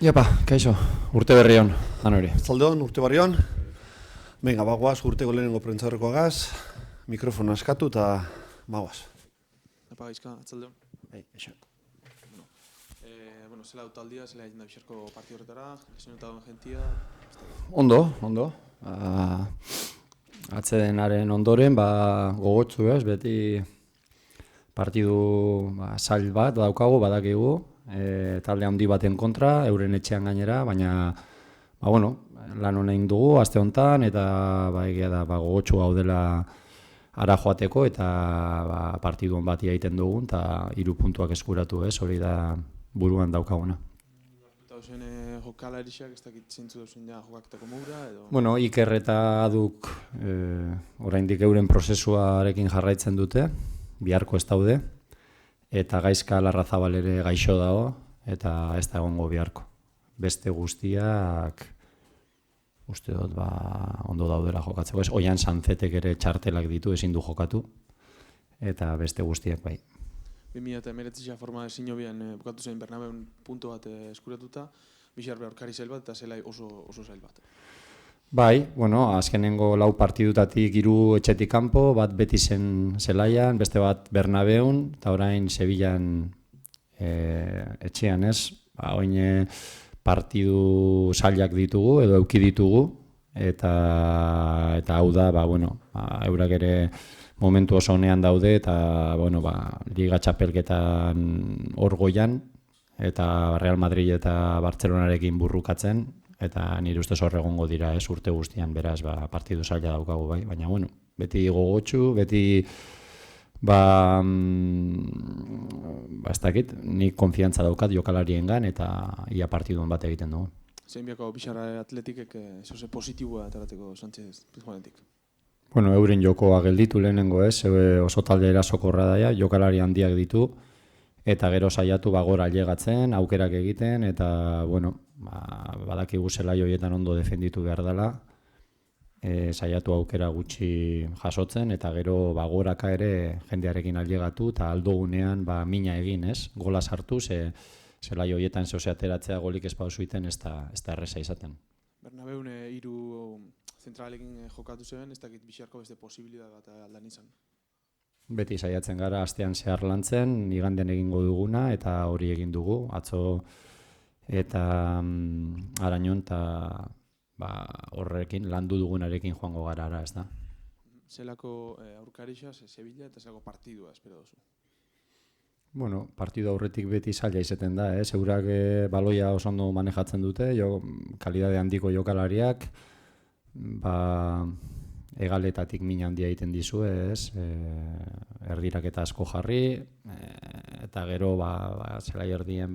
Iapa, kaixo, urte berri hon, Anori. Zaldeon, urte barri hon. Venga, bagoaz, urteko lehenengo prentzaurrekoagaz, mikrofona eskatu eta bagoaz. Epa gaizka, atzaldeon. Eixo. Zela autaldia, zela egin da bizarko parti horretara, lesionetagoen jentia... Ondo. Atzedenaren ondoren, gogotsu ez, beti partidu zail bat daukagu, badakigu, talde handi baten kontra, euren etxean gainera, baina lan honein dugu, aste honetan, eta egia da gogotsu gaudela ara joateko, eta partidu hon bat egiten dugun, eta 3 puntuak eskuratu ez, hori da buruan daukaguna. Eta ozen jokala erixak, ez dakit zintzu duzen ja jokaketako moura, edo... Bueno, Iker eta Aduk oraindik euren prozesuarekin jarraitzen dute, biharko ez daude, eta Gaizka Larrazabal ere gaixo dago, eta ez da egongo biharko. Beste guztiak uste dut ondo daudela jokatzeko. Ez, Oian Sanzetek ere txartelak ditu, ezin du jokatu, eta beste guztiak bai. 2019 forma sinobian bukatu zen Bernabeun punto bat eskuratuta, bixar aurkari zail bat eta zelai oso zail bat. Bai, azkenengo 4 partidutatik 3 etxetik kanpo, bat beti zen zelaian, beste bat Bernabeun, eta orain Sevillan etxean ez. Oin partidu zailak ditugu edo euki ditugu, eta hau da, eurak ere momentu oso honean daude, eta Liga Txapelketan hor goian, eta Real Madrid eta Bartzelonarekin burrukatzen, eta nire ustez hor egongo dira ez urte guztian, beraz partidu zaila daukagu bai, baina beti gogotsu, beti ez dakit, nik konfiantza daukat jokalariengan eta ia partidun bat egiten dugu. Zein biako bixarra atletikek zose positiboa atarateko Sánchez Pizjuanetik? Euren jokoa gelditu lehenengo ez, oso talde erasokorra daia, jokalari handiak ditu, eta gero saiatu gora ailegatzen, aukerak egiten, eta badakigu zelai horietan ondo defenditu behar dela, saiatu aukera gutxi jasotzen, eta gero goraka ere jendearekin ailegatu, eta aldogunean mina egin ez, gola sartu, zelai horietan ateratzea golik ez pausuiten ez da erreza izaten. Bernabeun 3 zentralekin jokatu zeben, ez dakit bixarko beste posibilidad bat aldan izan. Beti saiatzen gara astean zehar lantzen, igandean egingo duguna, eta hori egin dugu, atzo eta Arañon, eta horrekin, landu dugunarekin joango gara ara, ez da. Zelako aurkarixaz, Sevilla eta zelako partidua, espero duzu? Partidu aurretik beti zaila izaten da, eurak baloia oso ondo manejatzen dute, kalidade handiko jokalariak, egaletatik min handia egiten dizu, erdirak eta asko jarri, eta gero zelai erdien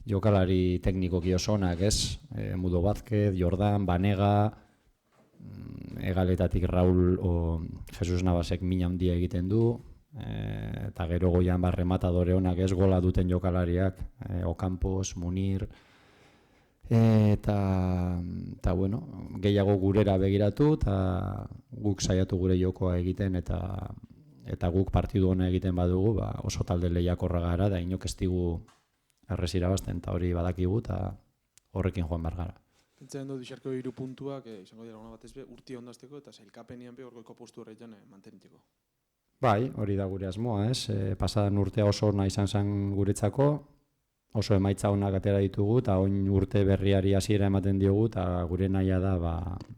jokalari teknikoki osonak, Mudo Vázquez, Jordan, Banega, egaletatik Raúl o Jesus Navasek min handia egiten du, eta gero goian rematadore honak gola duten jokalariak, Ocampos, Munir, eta gehiago gurera begiratu, eta guk saiatu gure jokoa egiten, eta guk partidu hona egiten badugu, oso talde lehiakorra gara, da inok ez digu errez irabazten, eta hori badakigu, eta horrekin joan behar gara. Pentsatzen dut bizarko 3 puntuak, izango dira batez be, urti ondazteko, eta zailkapenian horreko postu horretan manteniteko. Bai, hori da gure asmoa, pasadan urtea oso ona izan zen guretzako, oso emaitza onak atera ditugu, eta oin urte berriari hasiera ematen diogu, eta gure nahia da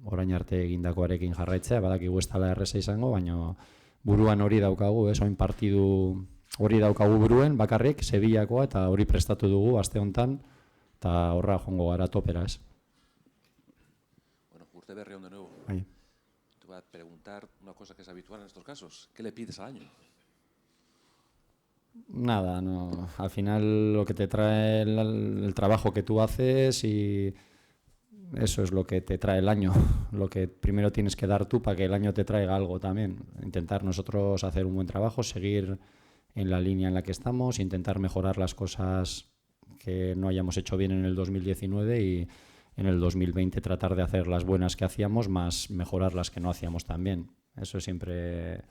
orain arte egindakoarekin jarraitzea, badakigu ez dela erreza izango, baina buruan hori daukagu, oin partidu hori daukagu buruen, bakarrik, Sevillakoa, eta hori prestatu dugu aste honetan, eta horra joango gara topera ez. Urte berri hon de nuevo. Bai. Te voy a preguntar una cosa que es habitual en estos casos. ¿Qué le pides al año? Nada, no. Al final lo que te trae el trabajo que tú haces y eso es lo que te trae el año. Lo que primero tienes que dar tú para que el año te traiga algo también. Intentar nosotros hacer un buen trabajo, seguir en la línea en la que estamos, intentar mejorar las cosas que no hayamos hecho bien en el 2019 y en el 2020 tratar de hacer las buenas que hacíamos, más mejorar las que no hacíamos también. Eso es siempre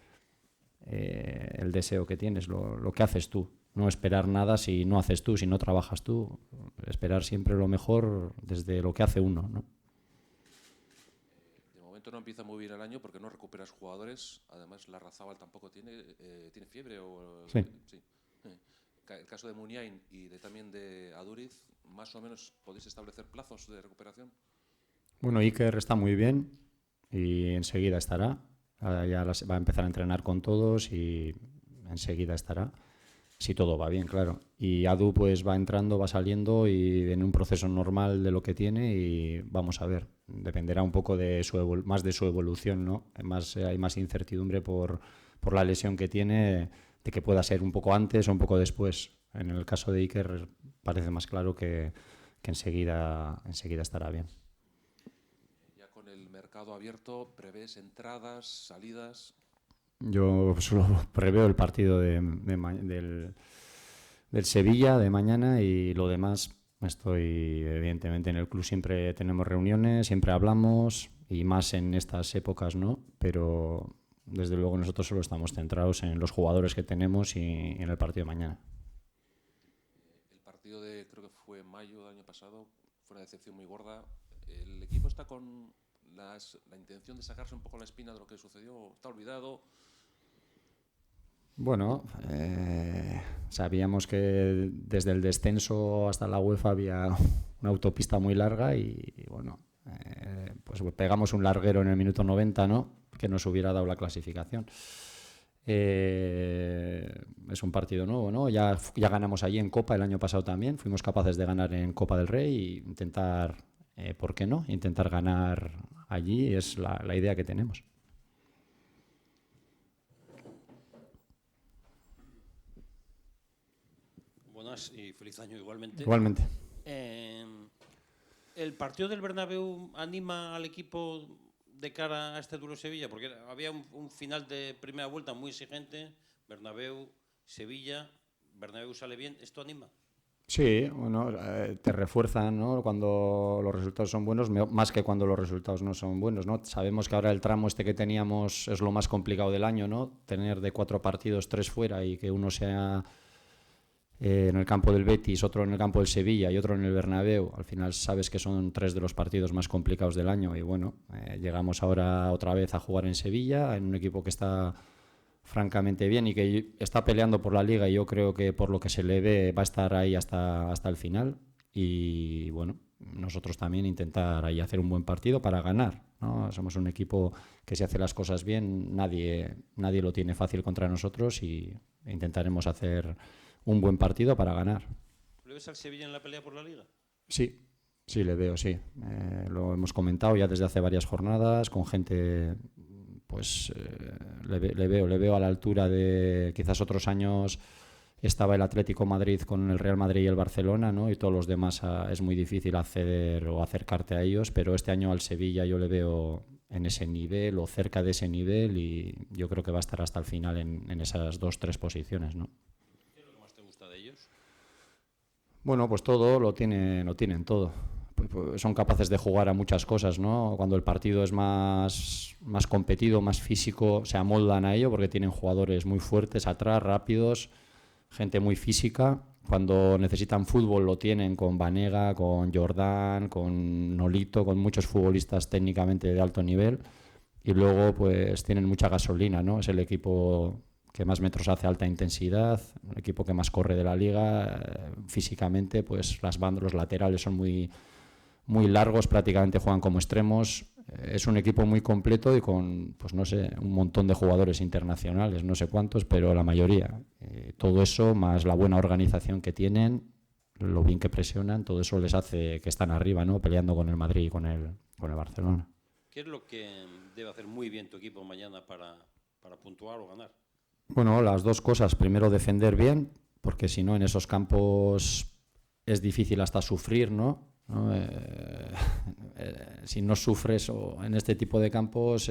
el deseo que tienes, lo que haces tú. no esperar nada si no haces tú, si no trabajas tú. Esperar siempre lo mejor desde lo que hace uno, ¿no? De momento no empieza muy bien el año porque no recuperas jugadores. Además, Larrazábal tampoco tiene fiebre. Sí. Sí. El caso de Muniain y también de Aduriz, más o menos podéis establecer plazos de recuperación. Bueno, Iker está muy bien y enseguida estará. Ya va a empezar a entrenar con todos y enseguida estará. Si todo va bien, claro. Y Adu pues va entrando, va saliendo y en un proceso normal de lo que tiene y vamos a ver. Dependerá un poco de más de su evolución, ¿no? Hay más incertidumbre por la lesión que tiene, de que pueda ser un poco antes o un poco después. En el caso de Iker parece más claro que enseguida estará bien. Ya con el mercado abierto, ¿prevés entradas, salidas? Yo solo preveo el partido del Sevilla de mañana y lo demás evidentemente en el club siempre tenemos reuniones, siempre hablamos y más en estas épocas, ¿no? Pero desde luego nosotros solo estamos centrados en los jugadores que tenemos y en el partido de mañana. El partido creo que fue en mayo del año pasado, fue una decepción muy gorda. ¿El equipo está con la intención de sacarse un poco la espina de lo que sucedió? ¿Está olvidado? Bueno, sabíamos que desde el descenso hasta la UEFA había una autopista muy larga y bueno, pues pegamos un larguero en el minuto 90, ¿no? Que nos hubiera dado la clasificación. Es un partido nuevo, ¿no? Ya ganamos allí en Copa el año pasado también, fuimos capaces de ganar en Copa del Rey e intentar, ¿por qué no? Intentar ganar allí es la idea que tenemos. Buenas y feliz año igualmente. Igualmente. ¿El partido del Bernabéu anima al equipo de cara a este duro Sevilla? Porque había un final de primera vuelta muy exigente, Bernabéu, Sevilla, Bernabéu sale bien, ¿esto anima? Sí, bueno, te refuerzan, ¿no? Cuando los resultados son buenos, más que cuando los resultados no son buenos, ¿no? Sabemos que ahora el tramo este que teníamos es lo más complicado del año, ¿no? Tener de 4 partidos 3 fuera y que uno sea en el campo del Betis, otro en el campo del Sevilla y otro en el Bernabéu. Al final sabes que son 3 de los partidos más complicados del año y bueno, llegamos ahora otra vez a jugar en Sevilla, en un equipo que está francamente bien y que está peleando por la Liga y yo creo que por lo que se le ve va a estar ahí hasta el final y bueno, nosotros también intentar ahí hacer un buen partido para ganar, ¿no? Somos un equipo que si hace las cosas bien nadie lo tiene fácil contra nosotros y intentaremos hacer un buen partido para ganar. ¿Le ves al Sevilla en la pelea por la Liga? Sí, le veo, sí. Lo hemos comentado ya desde hace varias jornadas con gente, pues le veo a la altura de quizás otros años estaba el Atlético Madrid con el Real Madrid y el Barcelona, ¿no? Y todos los demás es muy difícil acceder o acercarte a ellos, pero este año al Sevilla yo le veo en ese nivel o cerca de ese nivel y yo creo que va a estar hasta el final en esas 2-3 posiciones, ¿no? Bueno, pues todo lo tienen todo. Pues son capaces de jugar a muchas cosas, ¿no? Cuando el partido es más competido, más físico, se amoldan a ello porque tienen jugadores muy fuertes atrás, rápidos, gente muy física. Cuando necesitan fútbol lo tienen con Banega, con Jordán, con Nolito, con muchos futbolistas técnicamente de alto nivel. Y luego pues tienen mucha gasolina, ¿no? Es el equipo que más metros hace a alta intensidad, un equipo que más corre de la liga, físicamente pues las bandas, los laterales son muy largos, prácticamente juegan como extremos, es un equipo muy completo y con, pues no sé, un montón de jugadores internacionales, no sé cuántos, pero la mayoría. Todo eso, más la buena organización que tienen, lo bien que presionan, todo eso les hace que están arriba, ¿no? Peleando con el Madrid y con el Barcelona. ¿Qué es lo que debe hacer muy bien tu equipo mañana para puntuar o ganar? Bueno, las dos cosas. Primero, defender bien, porque si no, en esos campos es difícil hasta sufrir, ¿no? Si no sufres o en este tipo de campos,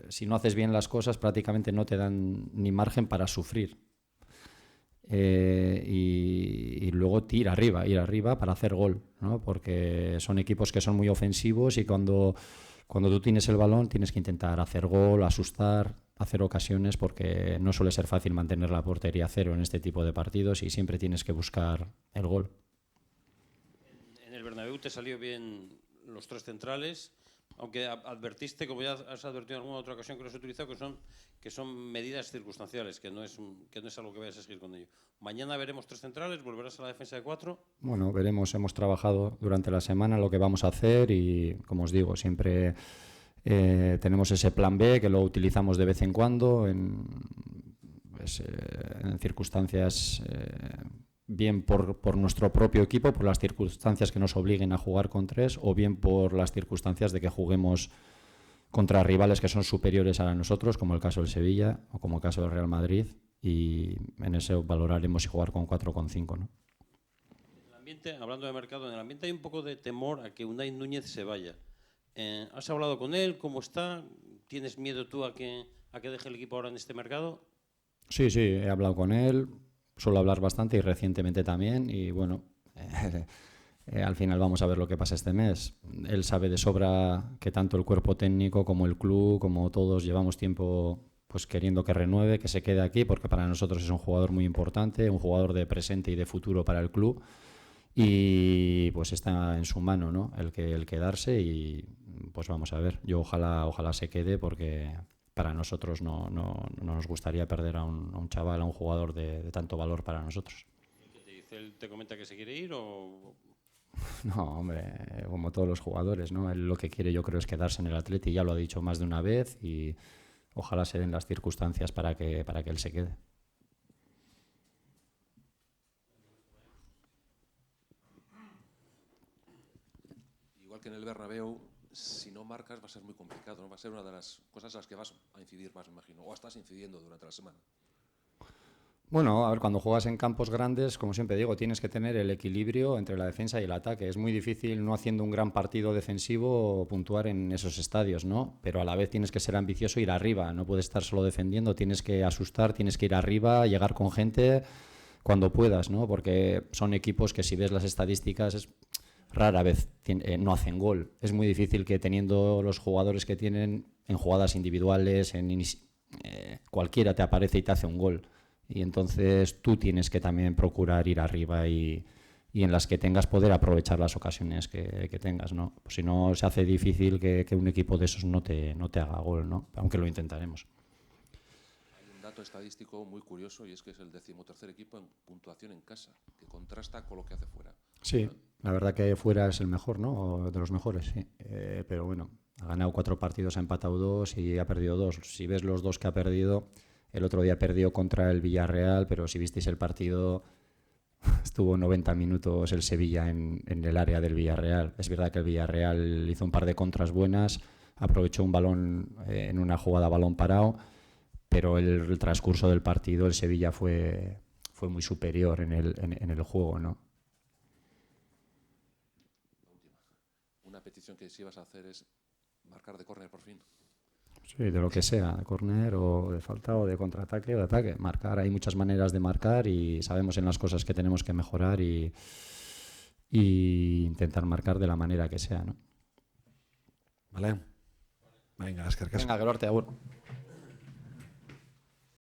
si no haces bien las cosas, prácticamente no te dan ni margen para sufrir. Y luego ir arriba para hacer gol, ¿no? Porque son equipos que son muy ofensivos y cuando tú tienes el balón tienes que intentar hacer gol, asustar. hacer ocasiones porque no suele ser fácil mantener la portería a cero en este tipo de partidos y siempre tienes que buscar el gol. En el Bernabéu te salió bien los 3 centrales, aunque advertiste, como ya has advertido en alguna otra ocasión que los he utilizado, que son medidas circunstanciales, que no es algo que vayas a seguir con ello. Mañana veremos 3 centrales, volverás a la defensa de 4. Bueno, veremos, hemos trabajado durante la semana lo que vamos a hacer y, como os digo, siempre tenemos ese plan B que lo utilizamos de vez en cuando en circunstancias, bien por nuestro propio equipo, por las circunstancias que nos obliguen a jugar con 3, o bien por las circunstancias de que juguemos contra rivales que son superiores a nosotros, como el caso del Sevilla o como el caso del Real Madrid, y en eso valoraremos si jugar con 4 o con 5, ¿no? En el ambiente, hablando de mercado, en el ambiente hay un poco de temor a que Unai Núñez se vaya. ¿Has hablado con él? ¿Cómo está? ¿Tienes miedo tú a que deje el equipo ahora en este mercado? Sí, he hablado con él, suelo hablar bastante y recientemente también, y bueno, al final vamos a ver lo que pasa este mes. Él sabe de sobra que tanto el cuerpo técnico como el club, como todos, llevamos tiempo pues queriendo que renueve, que se quede aquí, porque para nosotros es un jugador muy importante, un jugador de presente y de futuro para el club, y pues está en su mano, ¿no? el quedarse, y pues vamos a ver. Yo ojalá se quede, porque para nosotros no nos gustaría perder a un chaval, a un jugador de tanto valor para nosotros. ¿Qué te dice? ¿Él te comenta que se quiere ir o...? No, hombre, como todos los jugadores, ¿no? Él lo que quiere, yo creo, es quedarse en el Atleti, ya lo ha dicho más de una vez, y ojalá se den las circunstancias para que él se quede. Igual que en el Bernabéu, si no marcas va a ser muy complicado, ¿no? Va a ser una de las cosas en las que vas a incidir más, me imagino, o estás incidiendo durante la semana. Bueno, a ver, cuando juegas en campos grandes, como siempre digo, tienes que tener el equilibrio entre la defensa y el ataque. Es muy difícil, no haciendo un gran partido defensivo, puntuar en esos estadios, ¿no? Pero a la vez tienes que ser ambicioso e ir arriba. No puedes estar solo defendiendo, tienes que asustar, tienes que ir arriba, llegar con gente cuando puedas, ¿no? Porque son equipos que, si ves las estadísticas, rara vez no hacen gol. Es muy difícil que, teniendo los jugadores que tienen, en jugadas individuales, cualquiera te aparece y te hace un gol. Y entonces tú tienes que también procurar ir arriba y en las que tengas poder aprovechar las ocasiones que tengas, ¿no? Pues si no, se hace difícil que un equipo de esos no te haga gol, ¿no? Aunque lo intentaremos. Hay un dato estadístico muy curioso, y es que es el 13º equipo en puntuación en casa, que contrasta con lo que hace fuera. Sí, la verdad que fuera es el mejor, ¿no? O de los mejores, sí. Pero bueno, ha ganado 4 partidos, ha empatado 2 y ha perdido 2. Si ves los 2 que ha perdido, el otro día perdió contra el Villarreal, pero si visteis el partido, estuvo 90 minutos el Sevilla en el área del Villarreal. Es verdad que el Villarreal hizo un par de contras buenas, aprovechó un balón en una jugada a balón parado, pero el transcurso del partido, el Sevilla fue muy superior en el juego, ¿no? Una petición que sí vas a hacer es marcar de córner por fin. Sí, de lo que sea, de córner o de falta o de contraataque o de ataque. Marcar, hay muchas maneras de marcar y sabemos en las cosas que tenemos que mejorar y intentar marcar de la manera que sea, ¿no? Vale. Venga, eskerrik asko. Venga, Gerarte, agur.